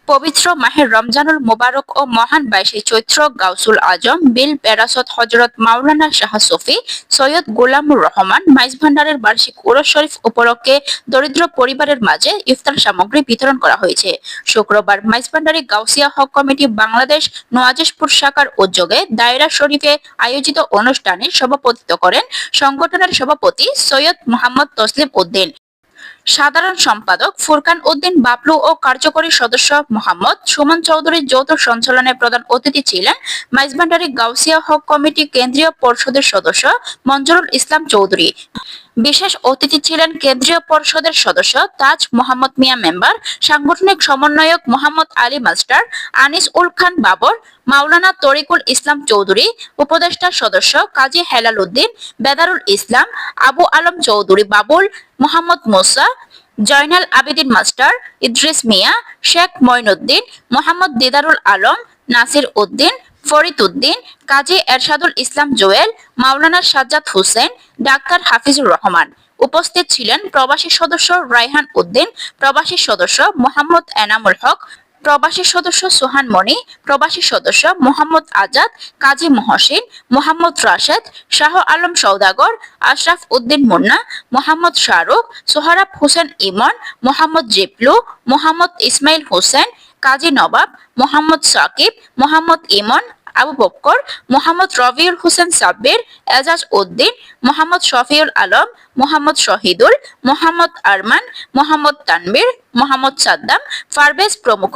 পবিত্র মাহের রমজানুল মোবারক ও মহান 22শে চৈত্র গাউসুল আজম বিল বেরাসত হজরত মাওলানা শাহ সফি সৈয়দ গোলামুর রহমান মাইজভান্ডারের বার্ষিক উরস শরীফ উপলক্ষে দরিদ্র পরিবারের মাঝে ইফতার সামগ্রী বিতরণ করা হয়েছে। শুক্রবার মাইজভান্ডারী গাউসিয়া হক কমিটি বাংলাদেশ নোয়াজিশপুর শাখার উদ্যোগে দায়রা শরীফে আয়োজিত অনুষ্ঠানে সভাপতিত্ব করেন সংগঠনের সভাপতি সৈয়দ মোহাম্মদ তসলিম উদ্দিন, সাধারণ সম্পাদক ফুরকান উদ্দিন বাবলু ও কার্যকরী সদস্য মোহাম্মদ সুমন চৌধুরীর যৌথ সঞ্চালনে প্রধান অতিথি ছিলেন মাইজভান্ডারী গাউসিয়া হক কমিটি কেন্দ্রীয় পরিষদের সদস্য মঞ্জুরুল ইসলাম চৌধুরী। বিশেষ অতিথি ছিলেন কেন্দ্রীয় পরিষদের সদস্য তাজ মোহাম্মদ মিয়া মেম্বার, সাংগঠনিক সমন্বয়ক মোহাম্মদ আলী মাস্টার, আনিস উল খান বাবর, মাওলানা তরিকুল ইসলাম চৌধুরী, উপদেষ্টা সদস্য কাজী হেলাল উদ্দিন, বেদারুল ইসলাম, আবু আলম চৌধুরী বাবুল, মোহাম্মদ মুসা, জয়নাল আবেদিন মাস্টার, ইদ্রিস মিয়া, শেখ মঈনুদ্দিন, মোহাম্মদ দিদারুল আলম, নাসির উদ্দিন, ফরিদ উদ্দিন, কাজী এরশাদুল ইসলাম জুয়েল, মাওলানা সাজ্জাদ হোসেন, ডাক্তার হাফিজুর রহমান। উপস্থিত ছিলেন প্রবাসী সদস্য রায়হান উদ্দিন, প্রবাসী সদস্য মোহাম্মদ এনামুল হক, প্রবাসী সদস্য সোহান মনি, প্রবাসী সদস্য মোহাম্মদ আজাদ, কাজী মহসিন, মোহাম্মদ রাশেদ, শাহ আলম সওদাগর, আশরাফ উদ্দিন মুন্না, মোহাম্মদ শাহরুখ, সোহরাব হোসেন ইমন, মোহাম্মদ জিপলু, মোহাম্মদ ইসমাইল হোসেন, কাজী নবাব, মোহাম্মদ সাকিব, মোহাম্মদ ইমন, আবু বক্কর, মোহাম্মদ রবিউল হোসেন সাব্বির, এজাজ উদ্দিন, মোহাম্মদ শফিউল আলম, মোহাম্মদ শহীদুল, মোহাম্মদ আরমান, মোহাম্মদ তানবীর, মোহাম্মদ সাদ্দাম, পারভেজ প্রমুখ।